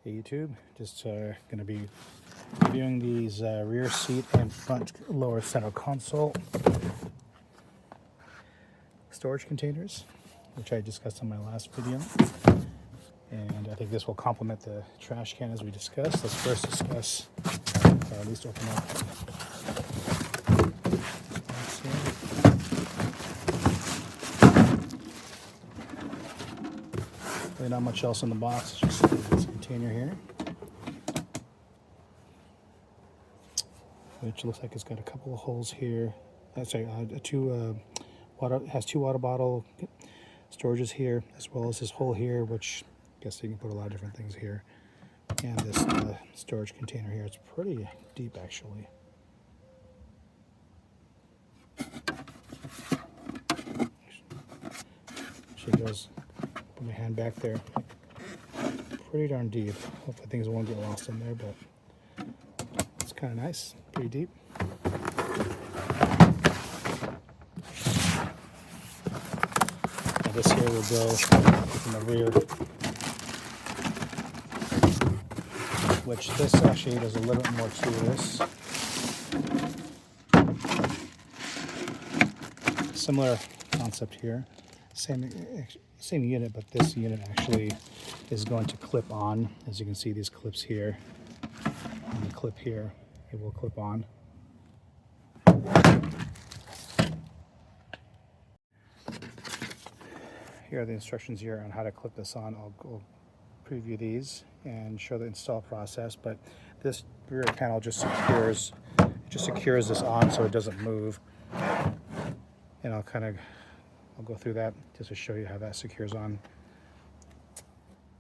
Hey YouTube, just going to be reviewing these rear seat and front lower center console storage containers, which I discussed in my last video. And I think this will complement the trash can as we discussed. Let's first discuss, or at least open up. Really not much else in the box, it's just this container here, which looks like it's got a couple of holes here. Has two water bottle storages here, as well as this hole here, which I guess you can put a lot of different things here. And this storage container here, it's pretty deep actually. She goes, put my hand back there. Pretty darn deep. Hopefully things won't get lost in there, but it's kind of nice, pretty deep. Now this here will go in the rear, which this actually does a little bit more to this. Similar concept here, same unit, but this unit actually is going to clip on. As you can see, these clips here and the clip here, it will clip on. Here are the instructions here on how to clip this on. I'll preview these and show the install process, but this rear panel just secures this on so it doesn't move. And I'll go through that just to show you how that secures on.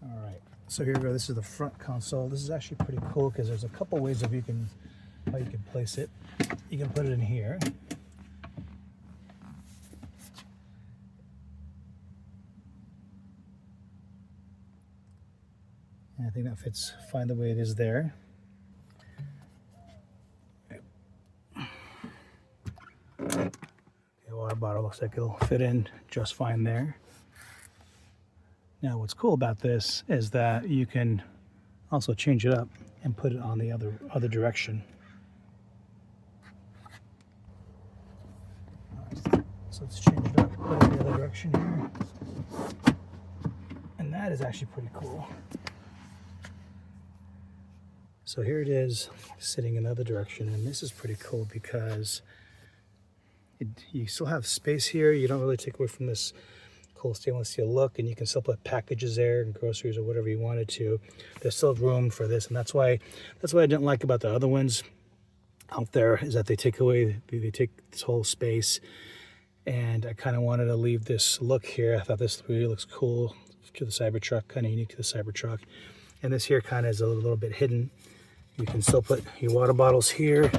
All right, so here we go. This is the front console. This is actually pretty cool because there's a couple ways of how you can place it. You can put it in here. And I think that fits fine the way it is there. The water bottle looks like it'll fit in just fine there. Now what's cool about this is that you can also change it up and put it on the other direction. So let's change it up, put it the other direction here. And that is actually pretty cool. So here it is sitting in the other direction, and this is pretty cool because you still have space here. You don't really take away from this cool stainless steel look, and you can still put packages there and groceries or whatever you wanted to. There's still room for this, and that's why I didn't like about the other ones out there is that they take this whole space, and I kind of wanted to leave this look here. I thought this really looks cool to the Cybertruck, kind of unique to the Cybertruck, and this here kind of is a little bit hidden. You can still put your water bottles here,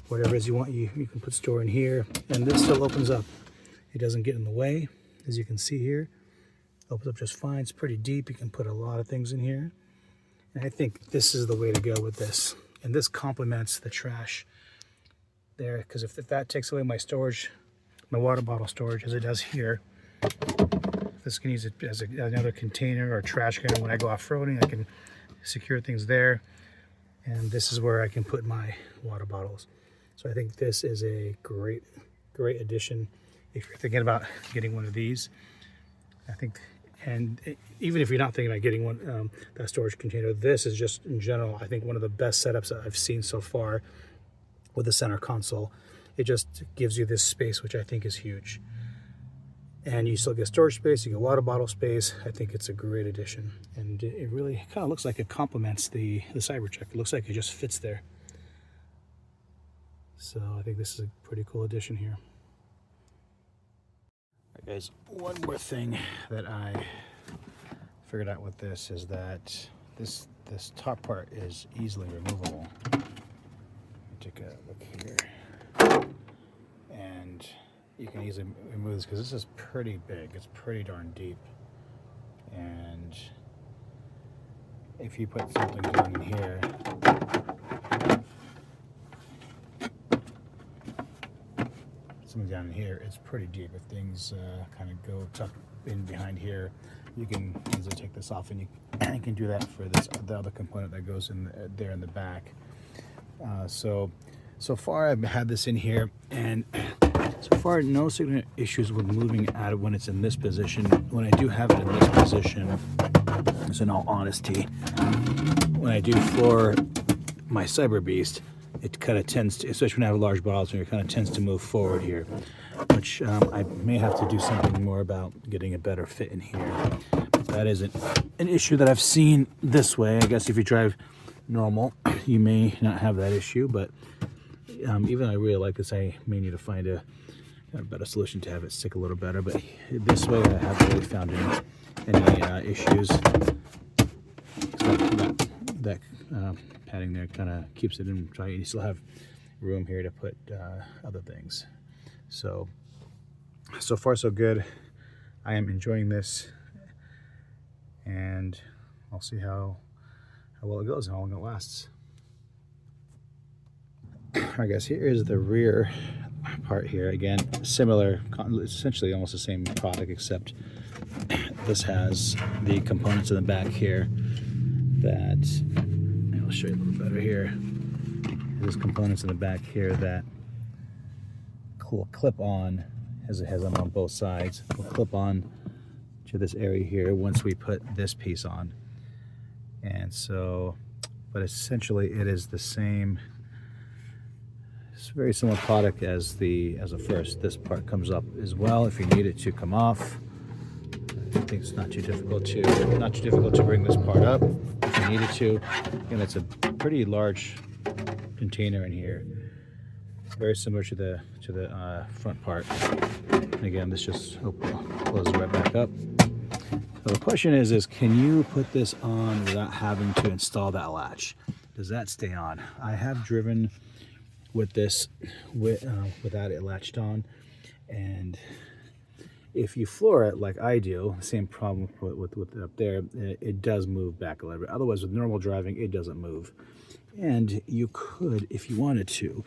whatever it is you want, you can store in here, and this still opens up. It doesn't get in the way. As you can see here, opens up just fine. It's pretty deep. You can put a lot of things in here. And I think this is the way to go with this. And this complements the trash there, because if that takes away my storage, my water bottle storage, as it does here, this can use it as another container or trash can. When I go off-roading, I can secure things there. And this is where I can put my water bottles. So I think this is a great addition. If you're thinking about getting one of these, I think, and even if you're not thinking about getting one, that storage container, this is just in general, I think one of the best setups that I've seen so far with the center console. It just gives you this space, which I think is huge. And you still get storage space, you get water bottle space. I think it's a great addition. And it really kind of looks like it complements the Cybertruck. It looks like it just fits there. So I think this is a pretty cool addition here. Guys, one more thing that I figured out with this is that this top part is easily removable. Take a look here, and you can easily remove this because this is pretty big. It's pretty darn deep, and if you put something down in here, it's pretty deep. If things kind of go tucked in behind here, you can easily take this off, and you can do that for the other component that goes in there in the back. So far I've had this in here, and so far no significant issues with moving out of when it's in this position. When I do have it in this position, so in all honesty, when I do floor my Cyber Beast, it kind of tends to, especially when I have large bottles, it kind of tends to move forward here, which I may have to do something more about getting a better fit in here. But that isn't an issue that I've seen this way. I guess if you drive normal, you may not have that issue, but even I really like this, I may need to find a better solution to have it stick a little better. But this way, I haven't really found any issues. So that padding there kind of keeps it in tight. You still have room here to put other things. So far so good. I am enjoying this, and I'll see how well it goes and how long it lasts. Alright guys, here is the rear part here. Again, similar, essentially almost the same product, except this has the components in the back here that, I'll show you a little better here. There's components in the back here that will clip on, as it has them on both sides, will clip on to this area here once we put this piece on. And so, but essentially it is the same, it's a very similar product as the first. This part comes up as well if you need it to come off. I think it's not too difficult to bring this part up if you needed to. Again, it's a pretty large container in here, very similar to the front part. And again, this just closes right back up. So the question is can you put this on without having to install that latch? Does that stay on? I have driven with this without it latched on, and if you floor it like I do, same problem with up there, it does move back a little bit. Otherwise, with normal driving, it doesn't move. And you could, if you wanted to,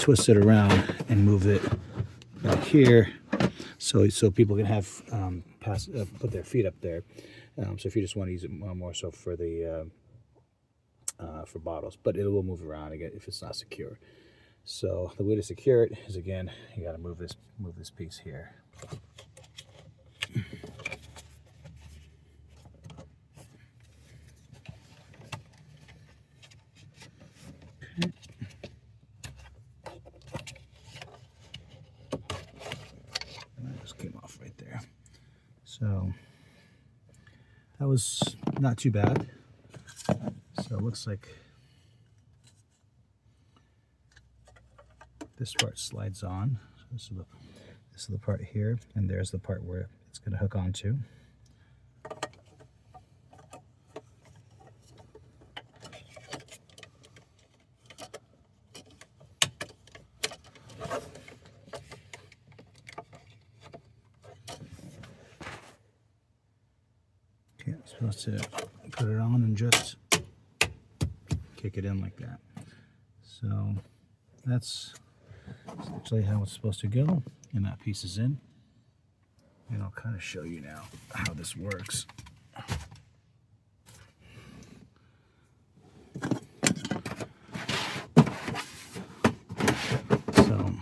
twist it around and move it back here, so people can have put their feet up there. So if you just want to use it more so for the for bottles, but it will move around again if it's not secure. So the way to secure it is, again, you got to move this piece here. Okay. And that just came off right there. So that was not too bad. So it looks like this part slides on. So this is the part here, and there's the part where it's going to hook onto. Okay, I'm supposed to put it on and just kick it in like that. So that's essentially how it's supposed to go, and that piece is in. And I'll kind of show you now how this works. So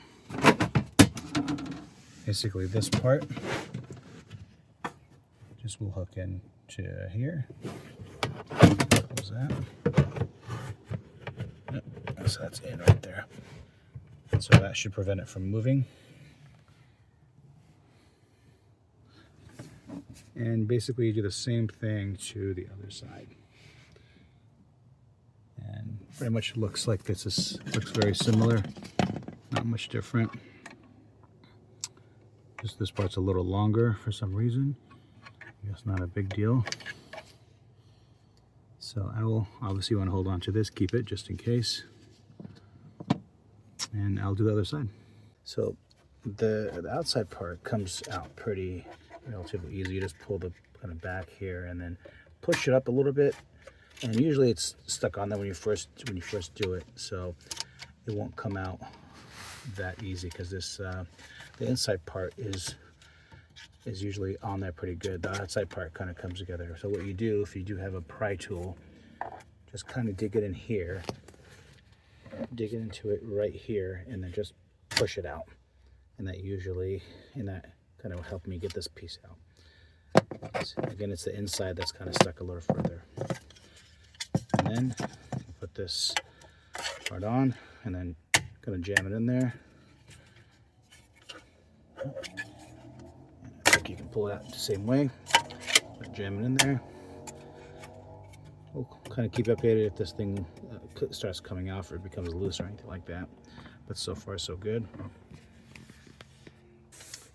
basically this part just will hook into here. Close that. Yep. So that's in right there. So that should prevent it from moving. And basically you do the same thing to the other side. And pretty much looks like looks very similar. Not much different. Just this part's a little longer for some reason. I guess not a big deal. So I will obviously want to hold on to this, keep it just in case. And I'll do the other side. So the outside part comes out pretty relatively easy. You just pull the kind of back here and then push it up a little bit. And usually it's stuck on there when you first do it, so it won't come out that easy, because this the inside part is is usually on there pretty good. The outside part kind of comes together. So what you do, if you do have a pry tool, just kind of dig it in here, dig it into it right here, and then just push it out. And that usually, and that kind of helped me get this piece out. So again, it's the inside that's kind of stuck a little further. And then put this part on, and then gonna jam it in there. And I think you can pull it out the same way. Jam it in there. We'll kind of keep updated if this thing starts coming off or it becomes loose or anything like that. But so far, so good.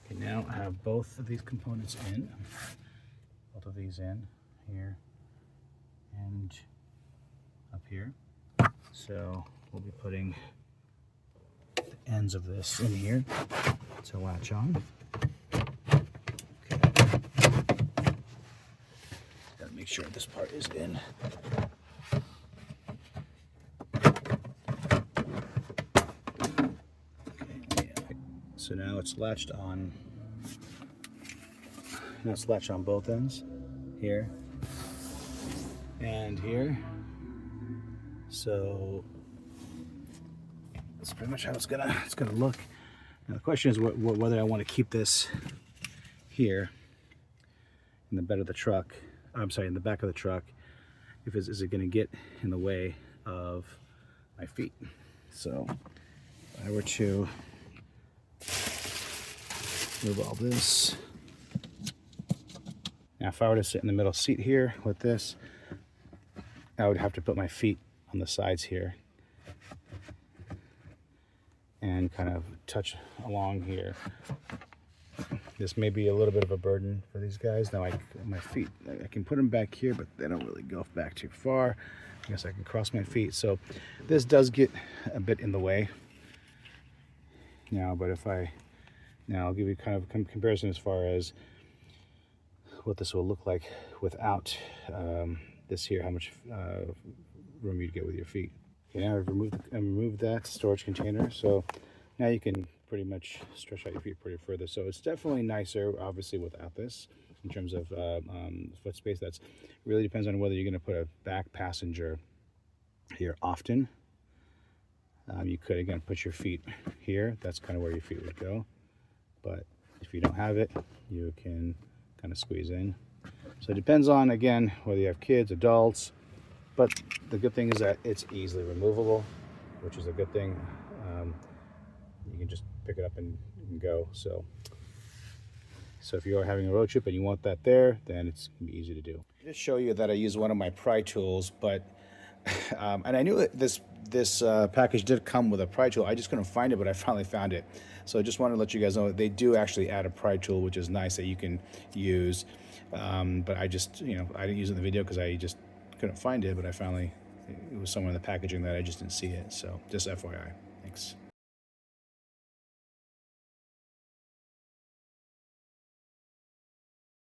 Okay, now I have both of these components in. Both of these in here and up here. So we'll be putting the ends of this in here to latch on. Okay. Gotta make sure this part is in. Okay, yeah. So now it's latched on. Now it's latched on both ends, here and here. So that's pretty much how it's gonna look. Now the question is whether I want to keep this here in the bed of the truck. I'm sorry, in the back of the truck. Is it gonna get in the way of my feet? So if I were to move all this. Now if I were to sit in the middle seat here with this, I would have to put my feet on the sides here and kind of touch along here. This may be a little bit of a burden for these guys. Now my feet, I can put them back here, but they don't really go back too far. I guess I can cross my feet. So this does get a bit in the way. Now, but now I'll give you kind of a comparison as far as what this will look like without this here, how much room you'd get with your feet. Okay, now I've removed that storage container, so now you can pretty much stretch out your feet pretty further. So it's definitely nicer, obviously, without this in terms of foot space. That's really depends on whether you're going to put a back passenger here often. You could again put your feet here. That's kind of where your feet would go. But if you don't have it, you can kind of squeeze in. So it depends on, again, whether you have kids, adults, but the good thing is that it's easily removable, which is a good thing. You can just pick it up and go. So if you are having a road trip and you want that there, then it's gonna be easy to do. Just show you that I use one of my pry tools, but and I knew that this package did come with a pry tool. I just couldn't find it, but I finally found it. So I just wanted to let you guys know that they do actually add a pry tool, which is nice that you can use. But I just, I didn't use it in the video because I just couldn't find it, but it was somewhere in the packaging that I just didn't see it. So just FYI. Thanks.